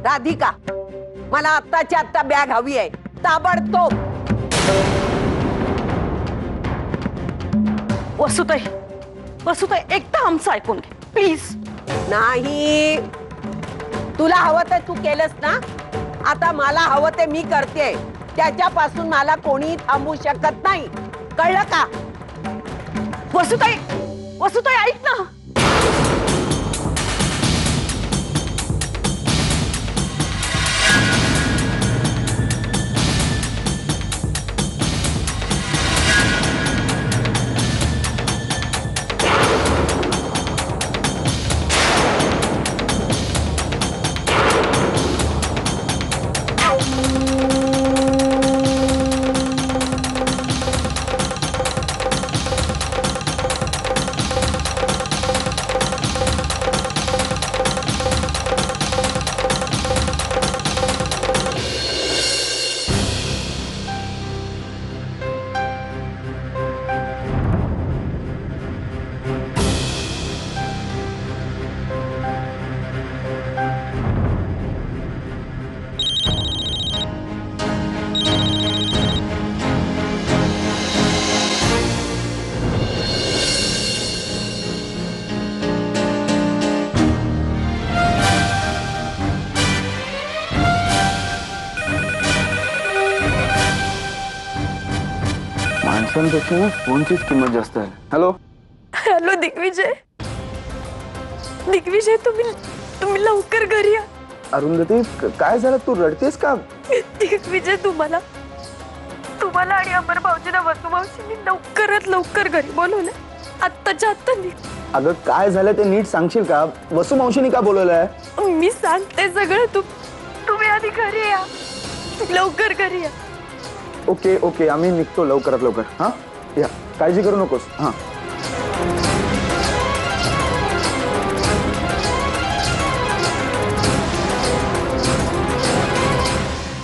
राधिका, मला आत्ताच्या आत्ता बॅग हवी आहे, ताबडतोब. वसुताई, वसुताई, एकदा आमचं ऐकून घे प्लीज. नाही, तुला हवं ते तू केलंस ना, आता मला हवं ते मी करते. त्याच्यापासून मला कोणी थांबवू शकत नाही, कळलं का? वसुताई, वसुताई ऐक ना. माणसांपेक्षा फोनचीच किंमत जास्त आहे. हॅलो हॅलो दिग्विजय, दिग्विजय तुम्ही लवकर घरी या. अरुंधती, काय झालं? तू रडतेस का? दिग्विजय, तुम्हाला आणि अमर भाऊजीला वसू मावशींनी लवकरात लवकर घरी बोलवलं. आत्ताच्या आत्ता निघ. अगं काय झालं ते नीट सांगशील का? वसू मावशीने का बोलवलंय? मी सांगते सगळं, तुम्ही आधी घरी या, लवकर घरी या. ओके ओके, आम्ही निघतो लवकरात लवकर. हा या, काळजी करू नकोस. हा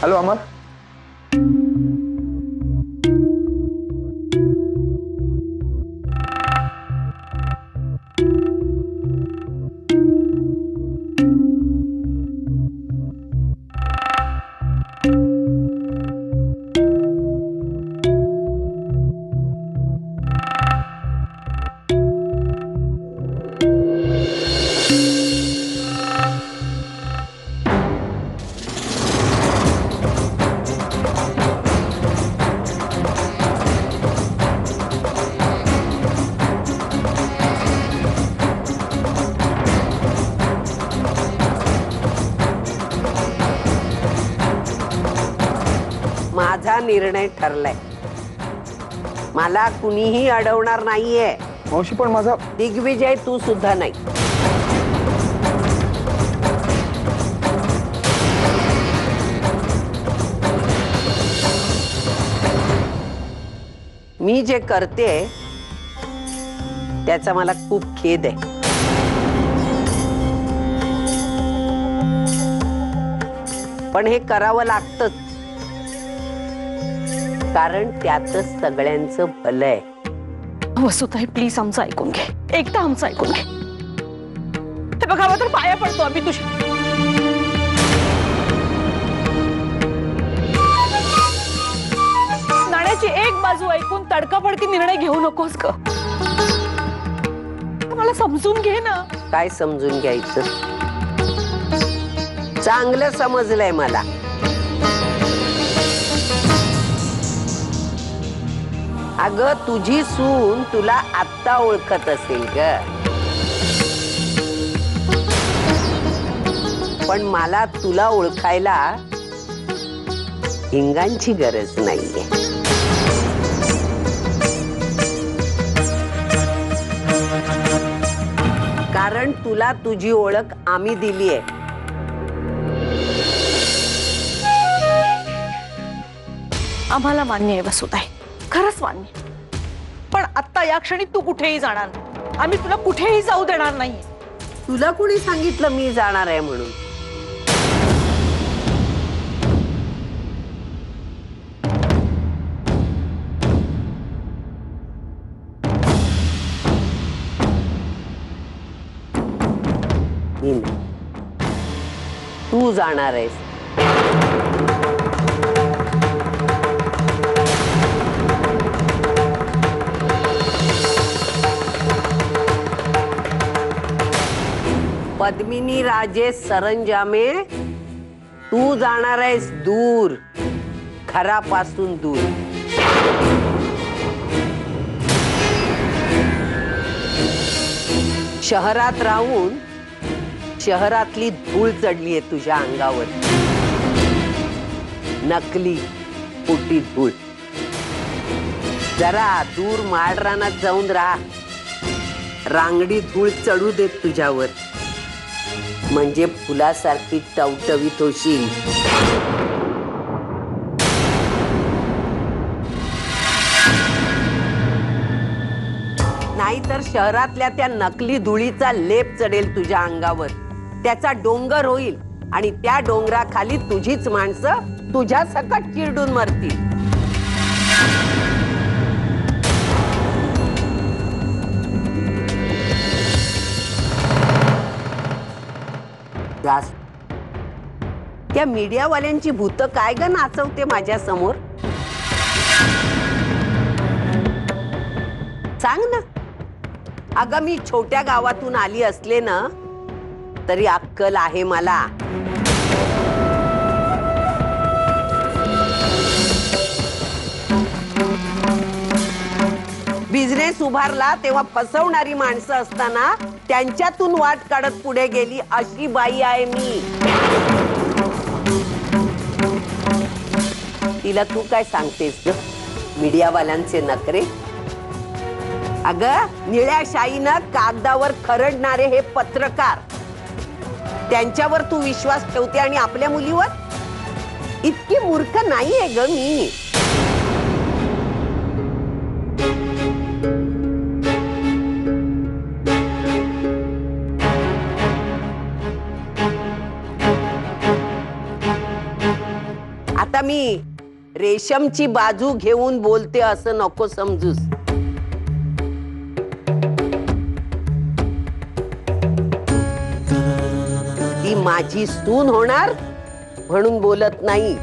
हॅलो अमर. माझा निर्णय ठरलाय, मला कुणीही अडवणार नाहीये. मावशी पण माझा. दिग्विजय, तू सुद्धा नाही. मी जे करते त्याचा मला खूप खेद आहे, पण हे करावं लागतंच, कारण त्यातच सगळ्यांचं भलं आहे. वसुताई प्लीज आमचं ऐकून घे, एकदा आमचं ऐकून घे. हे बघा, तर पाया पडतो आम्ही तुझ्या. नाण्याची एक बाजू ऐकून तडकाफडकी निर्णय घेऊ नकोस ग. मला समजून घे ना. काय समजून घ्यायचं? चांगलं समजलंय मला. अगं, तुझी सून तुला आत्ता ओळखत असेल ग, पण मला तुला ओळखायला हिंगांची गरज नाहीये. कारण तुला तुझी ओळख आम्ही दिलीये. आम्हाला मान्य आहे वसुताई, खरंच मान्य. पण आता या क्षणी तू कुठेही जाणार नाही. आम्ही तुला कुठेही जाऊ देणार नाही. तुला कोणी सांगितलं मी जाणार आहे म्हणून? मी नाही, तू जाणार आहेस. पद्मिनी राजे सरंजामे, तू जाणार आहेस दूर, घरापासून दूर. शहरात राहून शहरातली धूळ चढलीये तुझ्या अंगावर, नकली फुटी धूळ. जरा दूर माळरानात जाऊन राहा, रांगडी धूळ चढू देत तुझ्यावर, म्हणजे फुलासारखी टवटवीत होशील. नाहीतर शहरातल्या त्या नकली धुळीचा लेप चढेल तुझ्या अंगावर, त्याचा डोंगर होईल आणि त्या डोंगराखाली तुझीच माणसं तुझ्या सकट चिरडून मरतील. त्या मीडियावाल्यांची भूत काय ग नाचवते माझ्या समोर? सांग ना. अगं मी छोट्या गावातून आली असले ना तरी अक्कल आहे मला. बिझनेस उभारला तेव्हा फसवणारी माणसं असताना त्यांच्यातून वाट काढत पुढे गेली अशी बाई आहे मी. तिला तू काय सांगतेस ग? मीडियावाल्यांचे नखरे. अगं निळ्या शाईनं कागदावर खरडणारे हे पत्रकार, त्यांच्यावर तू विश्वास ठेवते आणि आपल्या मुलीवर? इतकी मूर्ख नाहीये ग मी. आता मी रेशमची बाजू घेऊन बोलते असं नको समजूस. ती माझी सून होणार म्हणून बोलत नाही.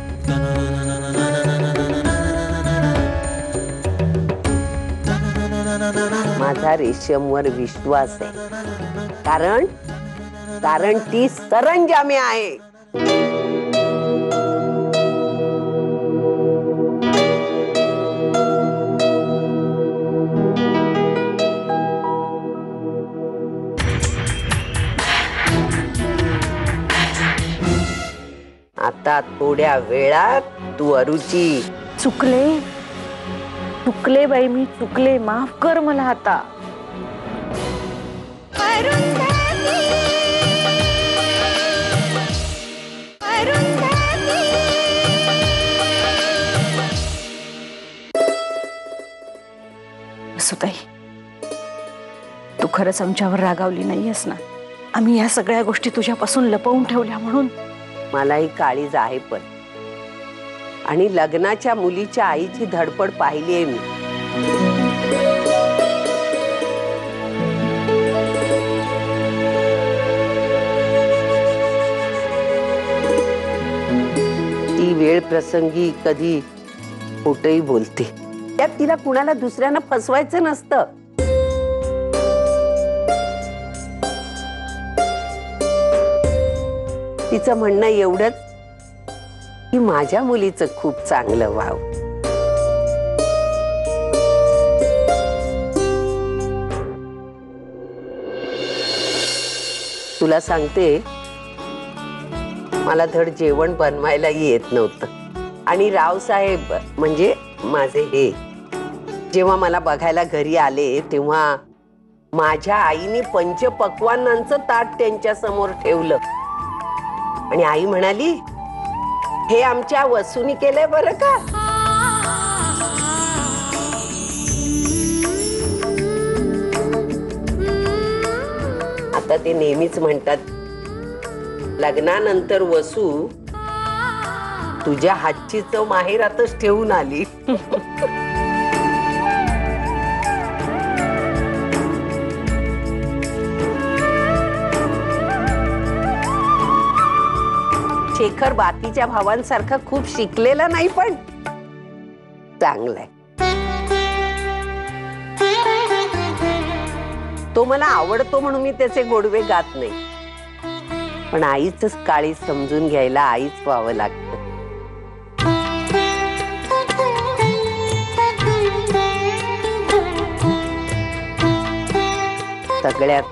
माझा रेशमवर विश्वास आहे, कारण ती सरंजामे आहे. आता थोड्या वेळात तू अरुची. चुकले बाई, मी चुकले, माफ कर मला आता. सुताई, तू खरंच आमच्यावर रागावली नाहीयेस ना? आम्ही या सगळ्या गोष्टी तुझ्यापासून लपवून ठेवल्या म्हणून? मलाही काळीज आहे पण, आणि लग्नाच्या मुलीच्या आईची धडपड पाहिली आहे मी. ती वेळ प्रसंगी कधी खोटही बोलते. त्यात तिला कुणाला दुसऱ्यांना फसवायचं नसतं. तिचं म्हणणं एवढंच की माझ्या मुलीचं खूप चांगलं व्हावं. तुला सांगते, मला धड जेवण बनवायलाही येत नव्हतं. आणि रावसाहेब म्हणजे माझे हे, जेव्हा मला बघायला घरी आले तेव्हा माझ्या आईने पंचपक्वान्नांचं ताट त्यांच्या समोर ठेवलं आणि आई म्हणाली, हे आमच्या वसूनी केलंय बरं का. आता ते नेहमीच म्हणतात, लग्नानंतर वसू तुझ्या हातची चव माहेरातच ठेवून आली. शेखर बाकीच्या भावांसारखा खूप शिकलेला नाही, पण चांगलाय. तो मला आवडतो म्हणून मी त्याचे गोडवे गात नाही, पण आईच काळी समजून घ्यायला आईच व्हावं लागतं. सगळ्यात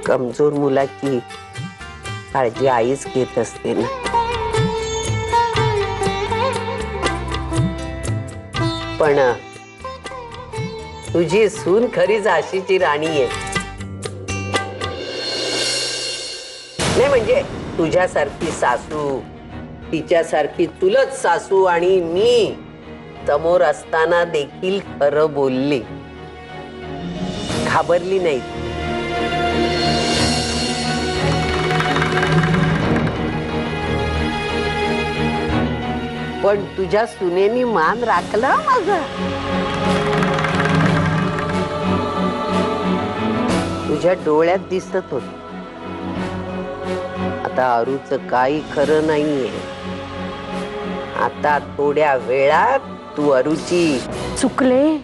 कमजोर मुलाची काळजी आईच घेत असते ना. पण तुझी सून खरी झाशीची राणी आहे. नाही म्हणजे तुझ्यासारखी सासू, तिच्यासारखी चुलत सासू आणि मी समोर असताना देखील खरं बोलली, घाबरली नाही. पण तुझ्या सुनेनी मान राखला माझा. तुझ्या डोळ्यात दिसत होत. आता अरूचं काही खरं नाहीये. आता थोड्या वेळात तू अरूची. चुकले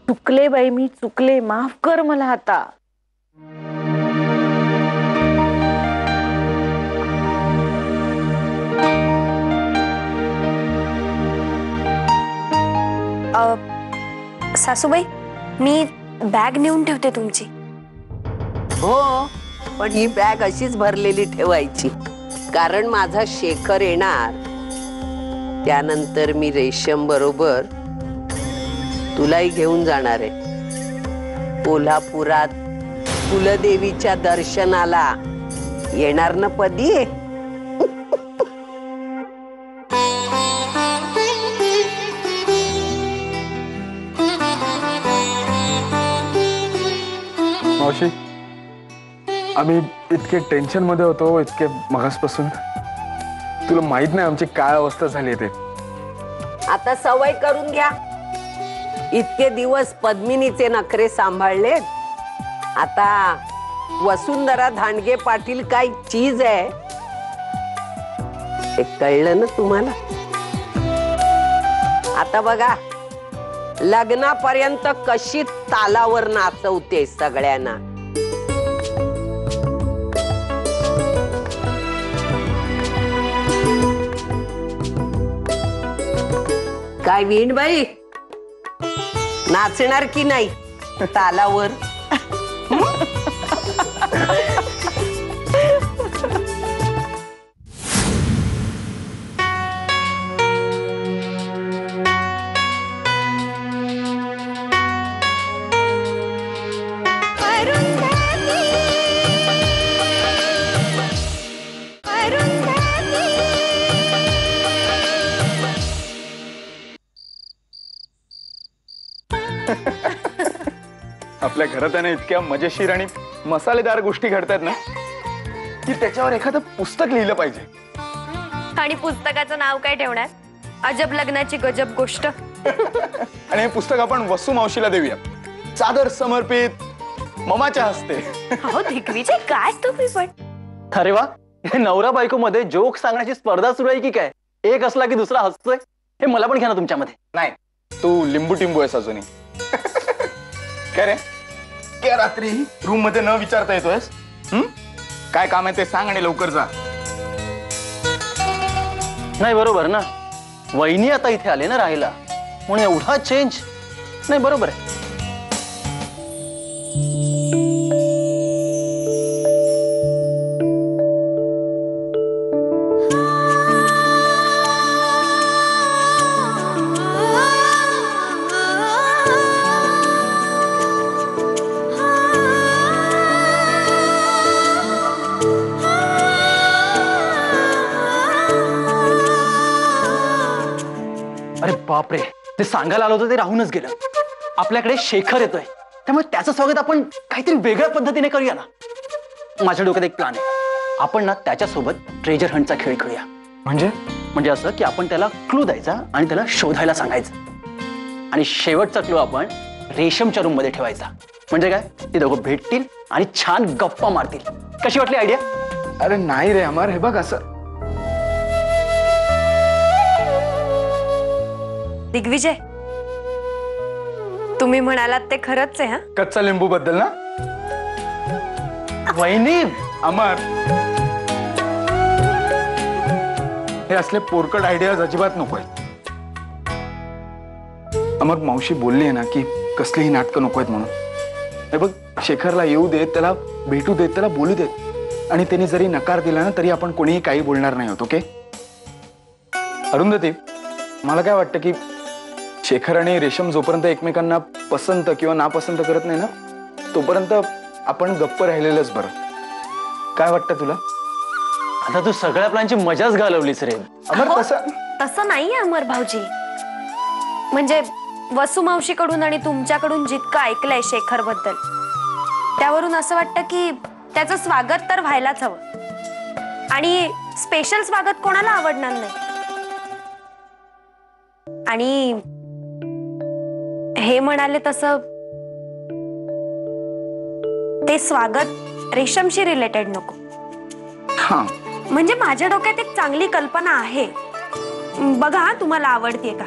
चुकले बाई, मी चुकले, माफ कर मला आता. सासूबाई, मी बॅग नेऊन ठेवते तुमची. हो, पण ही बॅग अशीच भरलेली ठेवायची, कारण माझा शेखर येणार. त्यानंतर मी रेशम बरोबर तुलाही घेऊन जाणार आहे कोल्हापुरात कुलदेवीच्या दर्शनाला. येणार ना पदी? मावशी, आम्ही इतके टेन्शन मध्ये होतो, इतके मगासपासून. तुला माहित नाही आमची काय अवस्था झाली ते. आता सवय करून घ्या. इतके दिवस पद्मिनीचे नखरे सांभाळले, आता वसुंधरा धांडगे पाटील काय चीज आहे हे कळलं ना तुम्हाला. आता बघा, लग्नापर्यंत कशी तालावर नाचवते सगळ्यांना. काय वीणबाई, नाचणार की नाही तालावर? आपल्या घरात आहे ना इतक्या मजेशीर आणि मसालेदार गोष्टी घडतात ना की त्याच्यावर एखादं पुस्तक लिहिलं पाहिजे. आणि पुस्तकाचं नाव काय ठेवणार? अजब लग्नाची गजब गोष्ट. आणि हे पुस्तक आपण वसू मावशीला देऊया, चादर समर्पित ममाच्या हस्ते. हो दिग्विजय, काय तुम्ही पण. अरे वा, नवरा बायको मध्ये जोक सांगण्याची स्पर्धा सुरू आहे की काय? एक असला की दुसरा हसतोय. हे मला पण घ्या ना तुमच्यामध्ये. नाही, तू लिंबू टिंबू आहेस अजूनही. काय रे, क्या रात्री रूम मध्ये न विचारता येतोयस? काय काम आहे ते सांग आणि लवकर जा. नाही बरोबर ना, वहिनी आता इथे आले ना राहायला, म्हणून एवढा चेंज. नाही बरोबर आहे. अरे बापरे, ते सांगायला आलं होतं ते राहूनच गेलं. आपल्याकडे शेखर येतोय, त्यामुळे त्याचं स्वागत आपण काहीतरी वेगळ्या पद्धतीने करूया ना. माझ्या डोक्यात एक प्लॅन आहे. आपण ना त्याच्यासोबत ट्रेजर हंटचा खेळ खेळूया. म्हणजे असं की आपण त्याला क्लू द्यायचा आणि त्याला शोधायला सांगायचं, आणि शेवटचा क्लू आपण रेशमच्या रूम मध्ये ठेवायचा. म्हणजे काय, ते दोघं भेटतील आणि छान गप्पा मारतील. कशी वाटली आयडिया? अरे नाही रे अमर, हे बघ असं. दिग्विजय, तुम्ही म्हणालात ते खरंच आहे. हा, कच्चा लिंबू बद्दल ना वहिनी. अमर, हे असले पोरकट आयडियाज अजिबात नकोय. अमर, मावशी बोलली आहे ना की कसलीही नाटकं नकोयत म्हणून. हे बघ, शेखरला येऊ देत, त्याला भेटू देत, त्याला बोलू देत, आणि त्यांनी जरी नकार दिला ना तरी आपण कोणीही काही बोलणार नाही होत. ओके अरुंधती, मला काय वाटतं की शेखर आणि रेशम जोपर्यंत एकमेकांना पसंत किंवा नापसंत करत नाही ना तोपर्यंत आपण गप्प राहिलेलंच बरं. काय वाटतं तुला? आता तू सगळ्या प्लॅनची मजाच घालवलीस रे. अमर, अहो, तसं तसं नाहीये अमर भाऊजी. म्हणजे वसू मावशीकडून आणि तुमच्याकडून जितकं ऐकलंय शेखर बद्दल, त्यावरून असं वाटतं की त्याचं स्वागत तर व्हायलाच हवं. आणि स्पेशल स्वागत कोणाला आवडणार नाही. आणि हे म्हणाले तसं ते स्वागत रेशमशी रिलेटेड नको. हा, म्हणजे माझ्या डोक्यात एक चांगली कल्पना आहे. बघा तुम्हाला आवडतीये का.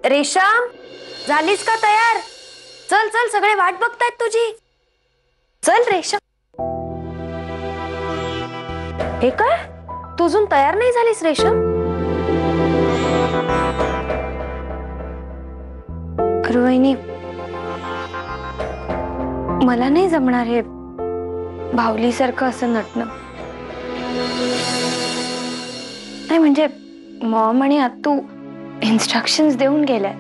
रेशम, झालीस का तयार? चल चल, सगळे वाट बघतायत तुझी. चल रेशम. हे काय, तू अजून तयार नाही झालीस रेशम? वहिनी, मला नाही जमणार हे बाहुलीसारखं असं नटणं. नाही म्हणजे मॉम आणि आत्तू इन्स्ट्रक्शन्स देऊन गेल्या,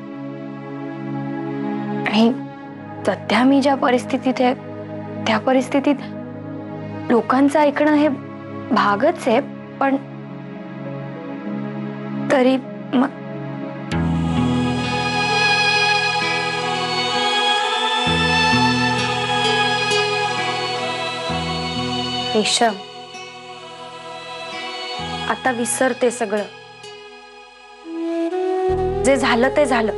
आणि सध्या मी ज्या परिस्थितीत आहे त्या परिस्थितीत लोकांचं ऐकणं हे भागच आहे. पण तरी मग रेशम, आता विसरते सगळं. जे झालं ते झालं.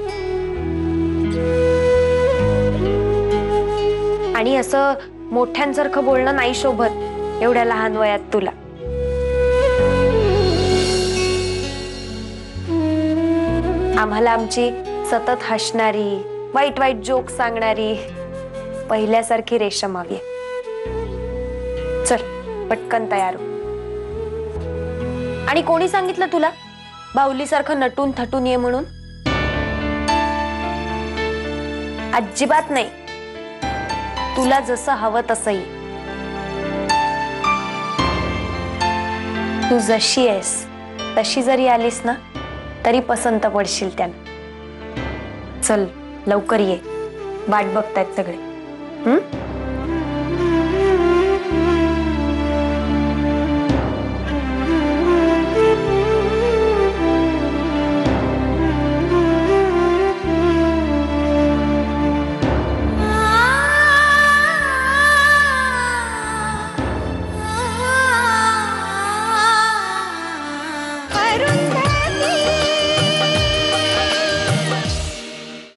आणि असं मोठ्यांसारखं बोलणं नाही शोभत एवढ्या लहान वयात तुला. आम्हाला आमची सतत हसणारी, वाईट वाईट जोक सांगणारी पहिल्यासारखी रेशम हवी. चल पटकन तयार हो. आणि कोणी सांगितलं तुला बाहुलीसारखं नटून थटून ये म्हणून? अजिबात नाही. तुला जसं हवं तसं ये. तू जशी आहेस तशी जरी आलीस ना तरी पसंत पडशील त्यांना. चल लवकर ये. वाट बघतायत सगळे. हं?